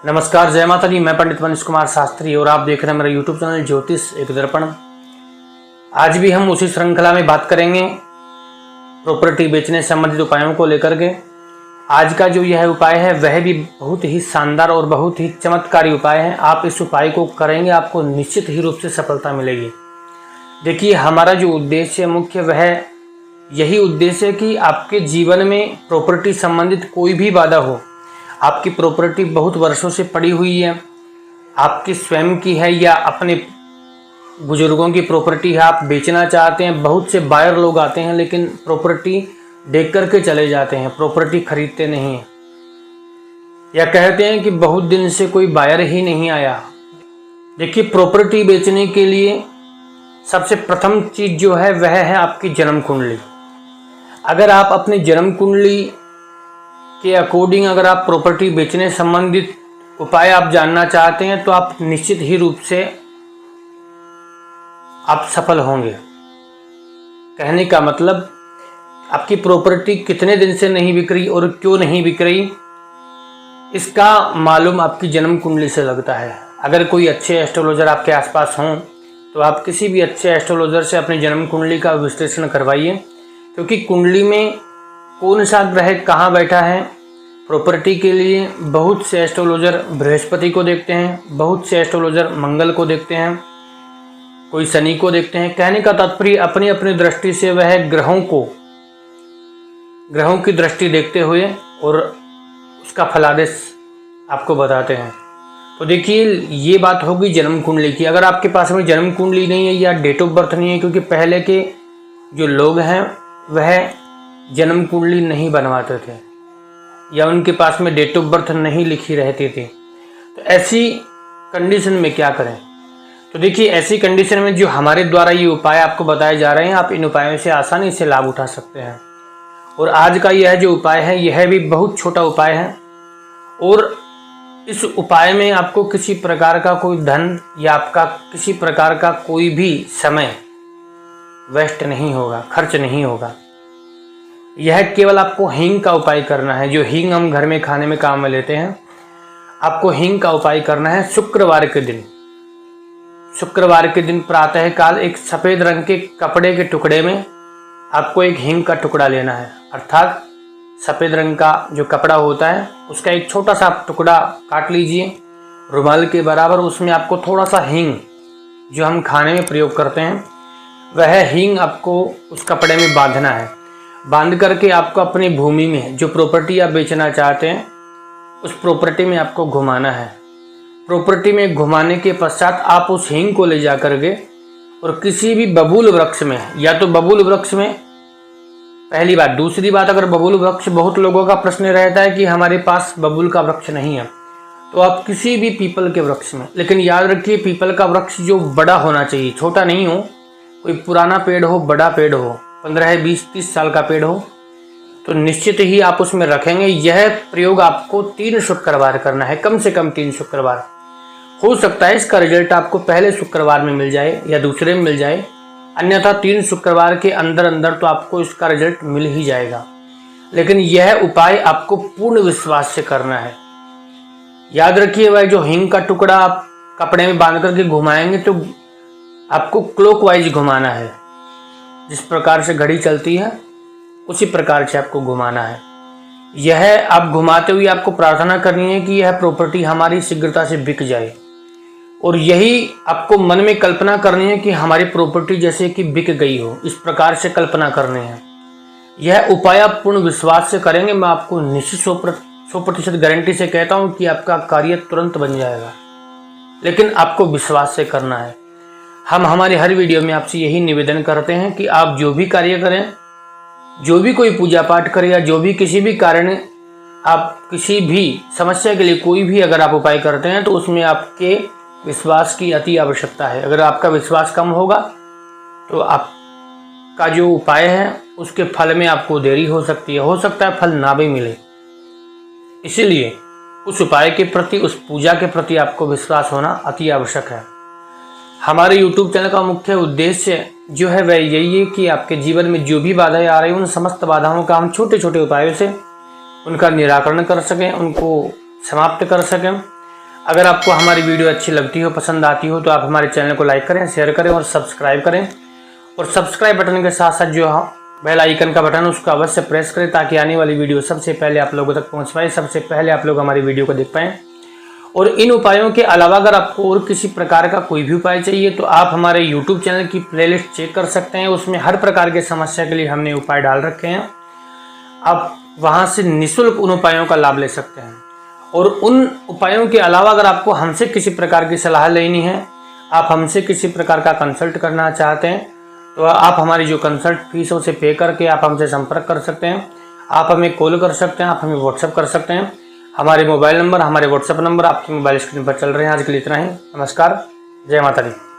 नमस्कार, जय माता दी। मैं पंडित मनीष कुमार शास्त्री और आप देख रहे हैं मेरा यूट्यूब चैनल ज्योतिष एक दर्पण। आज भी हम उसी श्रृंखला में बात करेंगे प्रॉपर्टी बेचने संबंधित उपायों को लेकर के। आज का जो यह उपाय है वह भी बहुत ही शानदार और बहुत ही चमत्कारी उपाय है। आप इस उपाय को करेंगे, आपको निश्चित ही रूप से सफलता मिलेगी। देखिए, हमारा जो उद्देश्य है मुख्य वह यही उद्देश्य है कि आपके जीवन में प्रॉपर्टी संबंधित कोई भी बाधा हो, आपकी प्रॉपर्टी बहुत वर्षों से पड़ी हुई है, आपकी स्वयं की है या अपने बुजुर्गों की प्रॉपर्टी है, आप बेचना चाहते हैं। बहुत से बायर लोग आते हैं लेकिन प्रॉपर्टी देख करके चले जाते हैं, प्रॉपर्टी खरीदते नहीं हैं, या कहते हैं कि बहुत दिन से कोई बायर ही नहीं आया। देखिए, प्रॉपर्टी बेचने के लिए सबसे प्रथम चीज जो है वह है आपकी जन्म कुंडली। अगर आप अपनी जन्म कुंडली के अकॉर्डिंग अगर आप प्रॉपर्टी बेचने संबंधित उपाय आप जानना चाहते हैं तो आप निश्चित ही रूप से आप सफल होंगे। कहने का मतलब, आपकी प्रॉपर्टी कितने दिन से नहीं बिक रही और क्यों नहीं बिक रही, इसका मालूम आपकी जन्म कुंडली से लगता है। अगर कोई अच्छे एस्ट्रोलॉजर आपके आसपास हों तो आप किसी भी अच्छे एस्ट्रोलॉजर से अपनी जन्म कुंडली का विश्लेषण करवाइए, क्योंकि कुंडली में कौन सा ग्रह कहाँ बैठा है, प्रॉपर्टी के लिए बहुत से एस्ट्रोलॉजर बृहस्पति को देखते हैं, बहुत से एस्ट्रोलॉजर मंगल को देखते हैं, कोई शनि को देखते हैं। कहने का तात्पर्य अपनी अपनी दृष्टि से वह ग्रहों की दृष्टि देखते हुए और उसका फलादेश आपको बताते हैं। तो देखिए, ये बात होगी जन्म कुंडली की। अगर आपके पास में जन्म कुंडली नहीं है या डेट ऑफ बर्थ नहीं है, क्योंकि पहले के जो लोग हैं वह जन्म कुंडली नहीं बनवाते थे या उनके पास में डेट ऑफ बर्थ नहीं लिखी रहती थी, तो ऐसी कंडीशन में क्या करें। तो देखिए, ऐसी कंडीशन में जो हमारे द्वारा ये उपाय आपको बताए जा रहे हैं, आप इन उपायों से आसानी से लाभ उठा सकते हैं। और आज का यह जो उपाय है यह भी बहुत छोटा उपाय है और इस उपाय में आपको किसी प्रकार का कोई धन या आपका किसी प्रकार का कोई भी समय वेस्ट नहीं होगा, खर्च नहीं होगा। यह केवल आपको हींग का उपाय करना है। जो हींग हम घर में खाने में काम में लेते हैं, आपको हींग का उपाय करना है शुक्रवार के दिन। शुक्रवार के दिन प्रातः काल एक सफ़ेद रंग के कपड़े के टुकड़े में आपको एक हींग का टुकड़ा लेना है, अर्थात सफ़ेद रंग का जो कपड़ा होता है उसका एक छोटा सा टुकड़ा काट लीजिए रुमाल के बराबर। उसमें आपको थोड़ा सा हींग, जो हम खाने में प्रयोग करते हैं, वह हींग आपको उस कपड़े में बांधना है। बांध करके आपको अपनी भूमि में जो प्रॉपर्टी आप बेचना चाहते हैं उस प्रॉपर्टी में आपको घुमाना है। प्रॉपर्टी में घुमाने के पश्चात आप उस हींग को ले जा करके और किसी भी बबूल वृक्ष में, या तो बबूल वृक्ष में, पहली बात। दूसरी बात, अगर बबूल वृक्ष, बहुत लोगों का प्रश्न रहता है कि हमारे पास बबूल का वृक्ष नहीं है, तो आप किसी भी पीपल के वृक्ष में, लेकिन याद रखिए पीपल का वृक्ष जो बड़ा होना चाहिए, छोटा नहीं हो। कोई पुराना पेड़ हो, बड़ा पेड़ हो, 15, 20, 30 साल का पेड़ हो, तो निश्चित ही आप उसमें रखेंगे। यह प्रयोग आपको 3 शुक्रवार करना है, कम से कम 3 शुक्रवार। हो सकता है इसका रिजल्ट आपको पहले शुक्रवार में मिल जाए या दूसरे में मिल जाए, अन्यथा 3 शुक्रवार के अंदर अंदर तो आपको इसका रिजल्ट मिल ही जाएगा। लेकिन यह उपाय आपको पूर्ण विश्वास से करना है। याद रखिए, वह जो हींग का टुकड़ा आप कपड़े में बांध करके घुमाएंगे तो आपको क्लॉकवाइज घुमाना है। जिस प्रकार से घड़ी चलती है उसी प्रकार से आपको घुमाना है। यह आप घुमाते हुए आपको प्रार्थना करनी है कि यह प्रॉपर्टी हमारी शीघ्रता से बिक जाए, और यही आपको मन में कल्पना करनी है कि हमारी प्रॉपर्टी जैसे कि बिक गई हो, इस प्रकार से कल्पना करनी है। यह उपाय आप पूर्ण विश्वास से करेंगे, मैं आपको निश्चित 100% गारंटी से कहता हूँ कि आपका कार्य तुरंत बन जाएगा। लेकिन आपको विश्वास से करना है। हम हमारे हर वीडियो में आपसे यही निवेदन करते हैं कि आप जो भी कार्य करें, जो भी कोई पूजा पाठ करें या जो भी किसी भी कारण आप किसी भी समस्या के लिए कोई भी अगर आप उपाय करते हैं तो उसमें आपके विश्वास की अति आवश्यकता है। अगर आपका विश्वास कम होगा तो आपका जो उपाय है उसके फल में आपको देरी हो सकती है, हो सकता है फल ना भी मिले। इसीलिए उस उपाय के प्रति, उस पूजा के प्रति आपको विश्वास होना अति आवश्यक है। हमारे YouTube चैनल का मुख्य उद्देश्य जो है वह यही है कि आपके जीवन में जो भी बाधाएं आ रही हैं उन समस्त बाधाओं का हम छोटे छोटे उपायों से उनका निराकरण कर सकें, उनको समाप्त कर सकें। अगर आपको हमारी वीडियो अच्छी लगती हो, पसंद आती हो, तो आप हमारे चैनल को लाइक करें, शेयर करें और सब्सक्राइब करें। और सब्सक्राइब बटन के साथ साथ जो बेल आइकन का बटन उसको अवश्य प्रेस करें, ताकि आने वाली वीडियो सबसे पहले आप लोगों तक पहुंच पाए, सबसे पहले आप लोग हमारी वीडियो को देख पाएँ। और इन उपायों के अलावा अगर आपको और किसी प्रकार का कोई भी उपाय चाहिए तो आप हमारे YouTube चैनल की प्लेलिस्ट चेक कर सकते हैं। उसमें हर प्रकार के समस्या के लिए हमने उपाय डाल रखे हैं। आप वहां से निःशुल्क उन उपायों का लाभ ले सकते हैं। और उन उपायों के अलावा अगर आपको हमसे किसी प्रकार की सलाह लेनी है, आप हमसे किसी प्रकार का कंसल्ट करना चाहते हैं, तो आप हमारी जो कंसल्ट फीस है उसे पे करके आप हमसे संपर्क कर सकते हैं। आप हमें कॉल कर सकते हैं, आप हमें व्हाट्सएप कर सकते हैं। हमारे मोबाइल नंबर, हमारे व्हाट्सएप नंबर आपके मोबाइल स्क्रीन पर चल रहे हैं। आज के लिए इतना ही। नमस्कार, जय माता दी।